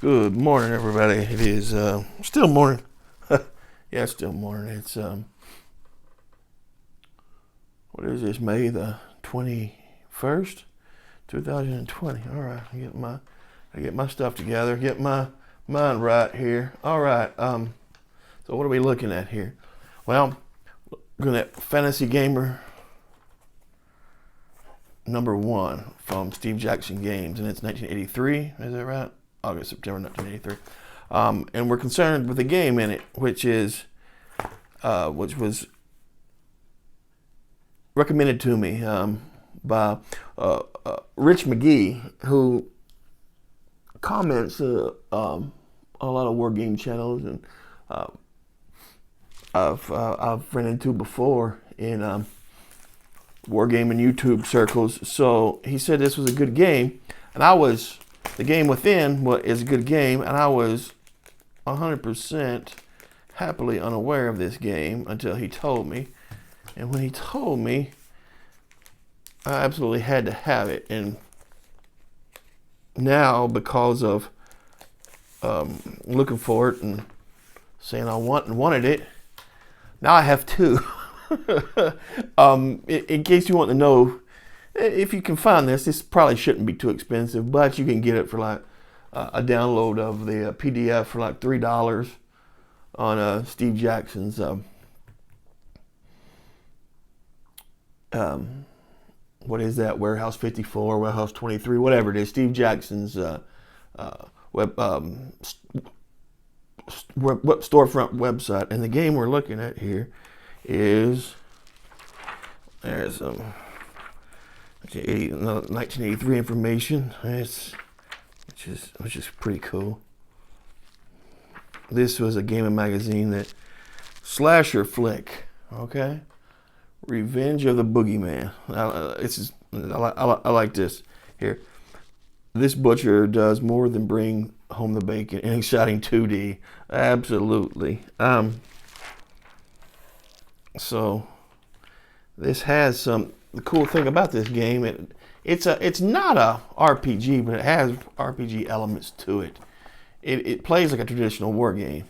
Good morning, everybody. It is still morning. Yeah, it's still morning. It's what is this? May the 21st, 2020. All right, I get my stuff together. Get my mind right here. All right. So what are we looking at here? Well, looking at Fantasy Gamer #1 from Steve Jackson Games, and it's 1983. Is that right? August, September 1983. And we're concerned with the game in it, which was recommended to me by Rich McGee, who comments on a lot of war game channels, and I've run into before in wargaming YouTube circles. So he said this was a good game, and the game within is a good game, and I was 100% happily unaware of this game until he told me. And when he told me, I absolutely had to have it. And now, because of looking for it and saying I wanted it, now I have two. In case you want to know, if you can find this probably shouldn't be too expensive, but you can get it for like a download of the PDF for like $3 on Steve Jackson's what is that, Warehouse 54, Warehouse 23, whatever it is, Steve Jackson's storefront website. And the game we're looking at here is, there's 1983 information, which is pretty cool. This was a gaming magazine that slasher flick, okay? Revenge of the Boogeyman. I like this here. This butcher does more than bring home the bacon in exciting 2D. Absolutely. So this has some. The cool thing about this game, it's not a RPG, but it has RPG elements to it. It plays like a traditional war game.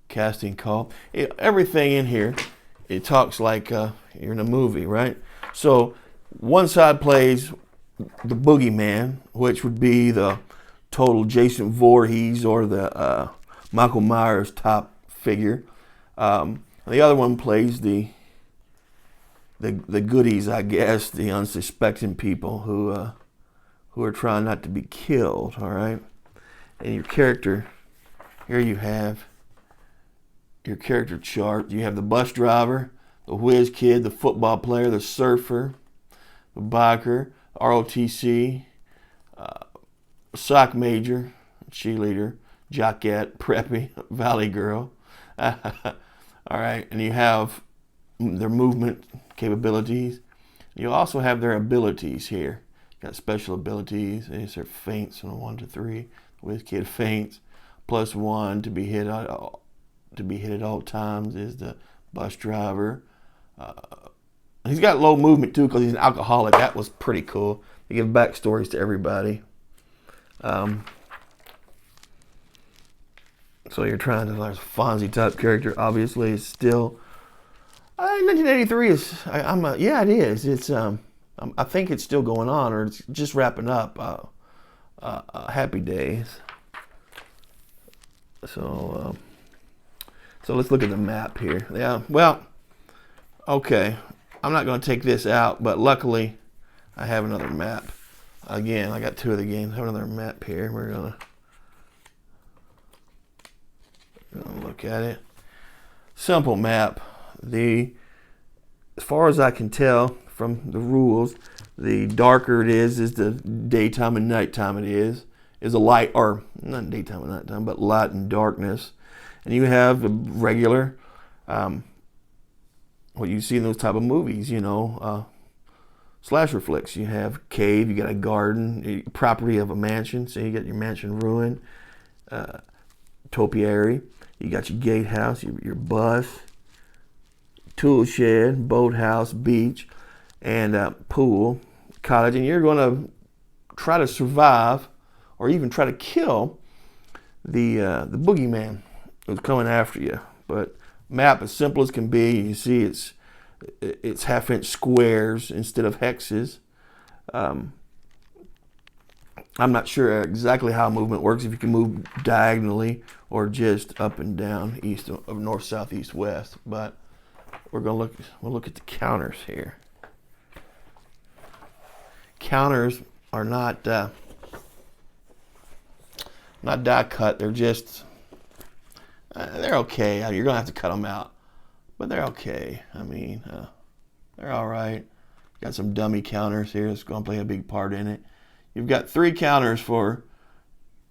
Casting call. Everything in here, it talks like you're in a movie, right? So one side plays the Boogeyman, which would be the total Jason Voorhees or the Michael Myers top figure. The other one plays the goodies, I guess, the unsuspecting people who are trying not to be killed, all right? And your character, here you have your character chart. You have the bus driver, the whiz kid, the football player, the surfer, the biker, ROTC, sock major, cheerleader, jockette, preppy, valley girl. All right, and you have their movement capabilities. You also have their abilities here. Got special abilities. These are feints from 1 to 3. Whiz kid feints, +1 to be hit at all times is the bus driver. He's got low movement too because he's an alcoholic. That was pretty cool. They give backstories to everybody. So you're trying to, like, Fonzie type character. Obviously, it's still 1983 is. Yeah, it is. It's I think it's still going on, or it's just wrapping up. Happy Days. So let's look at the map here. Yeah. Well, okay. I'm not going to take this out, but luckily I have another map. Again, I got two of the games. I have another map here. We're gonna look at it. Simple map. As far as I can tell from the rules, the darker it is the daytime and nighttime it is a light, or not daytime and nighttime, but light and darkness. And you have the regular, what you see in those type of movies, slasher flicks. You have cave, you got a garden, property of a mansion, so you got your mansion ruined, topiary, you got your gatehouse, your bus, tool shed, boathouse, beach, and pool, cottage. And you're going to try to survive or even try to kill the boogeyman was coming after you. But map as simple as can be. You see, it's half-inch squares instead of hexes. I'm not sure exactly how movement works, if you can move diagonally or just up and down, east of north, south, east, west. But we'll look at the counters here. Counters are not die cut. They're just they're okay. You're gonna have to cut them out, but they're okay. I mean, they're all right. Got some dummy counters here that's gonna play a big part in it. You've got 3 counters for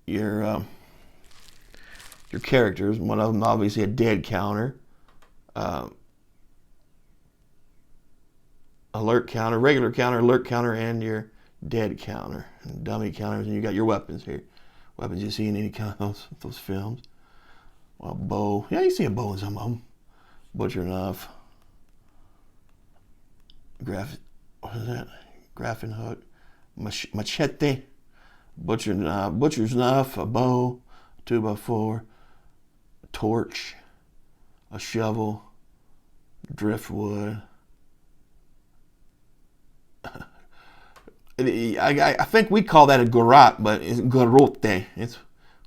your characters. One of them obviously a dead counter, alert counter, regular counter, alert counter, and your dead counter, and dummy counters. And you got your weapons here. Weapons you see in any kind of those films. Well, bow. Yeah, you see a bow in some of them. Butcher knife. What is that? Grappling hook. Machete. Butcher's knife. A bow. 2x4. Torch. A shovel. Driftwood. I think we call that a garrote, but it's garrote. It's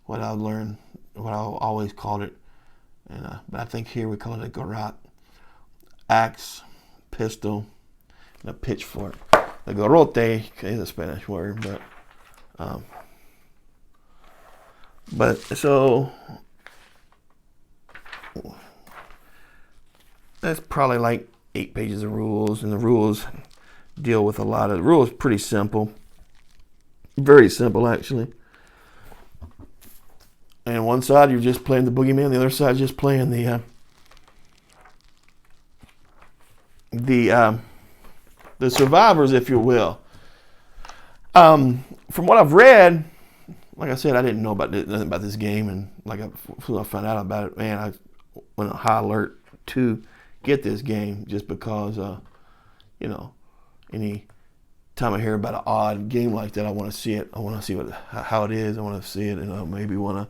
what I've learned, what I've always called it. And but I think here we call it a garrote. Axe, pistol, and a pitchfork. The garrote is a Spanish word, but so that's probably like 8 pages of rules, and the rules deal with a lot of the rules. Pretty simple, very simple actually. And one side you're just playing the boogeyman, the other side just playing the survivors, if you will. From what I've read, like I said, I didn't know nothing about this game, and like I found out about it, man, I went on high alert to get this game just because, you know, any time I hear about an odd game like that, I want to see it. I want to see how it is. I want to see it, and I maybe want to,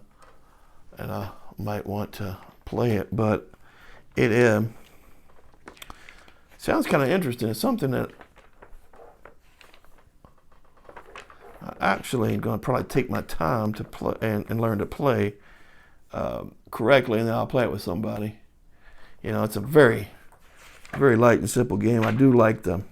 and I might want to play it. But it sounds kind of interesting. It's something that I actually am going to probably take my time to play and learn to play correctly, and then I'll play it with somebody. You know, it's a very, very light and simple game. I do like the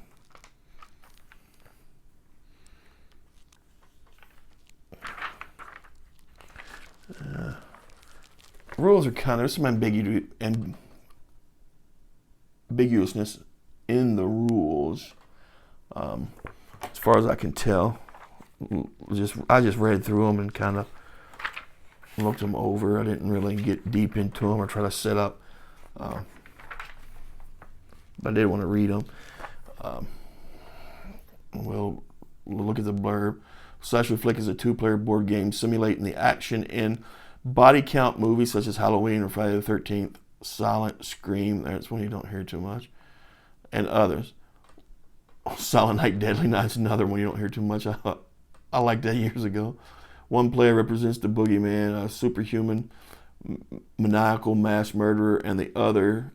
rules are kind of, there's some ambiguousness in the rules, as far as I can tell. I just read through them and kind of looked them over. I didn't really get deep into them or try to set up, but I did want to read them. We'll look at the blurb. Slash Flick is a 2-player board game simulating the action in body count movies such as Halloween or Friday the 13th, Silent Scream, that's when you don't hear too much, and others. Silent Night, Deadly Night's another one you don't hear too much. I liked that years ago. One player represents the boogeyman, a superhuman, maniacal mass murderer, and the other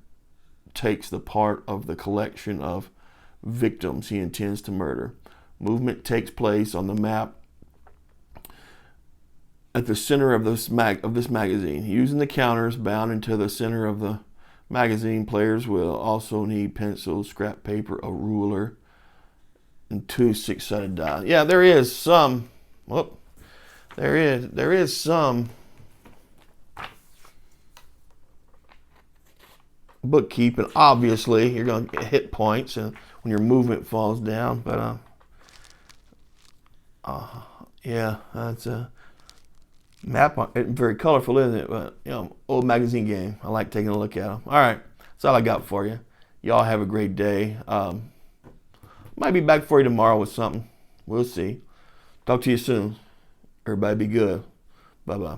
takes the part of the collection of victims he intends to murder. Movement takes place on the map at the center of this magazine. Using the counters bound into the center of the magazine, players will also need pencils, scrap paper, a ruler, and 2 6-sided die. Yeah, there is some. Whoop, there is some bookkeeping. Obviously, you're going to get hit points and when your movement falls down. But yeah, that's a map. It's very colorful, isn't it? But you know, old magazine game. I like taking a look at them. All right, that's all I got for you. Y'all have a great day. Might be back for you tomorrow with something. We'll see. Talk to you soon. Everybody be good. Bye-bye.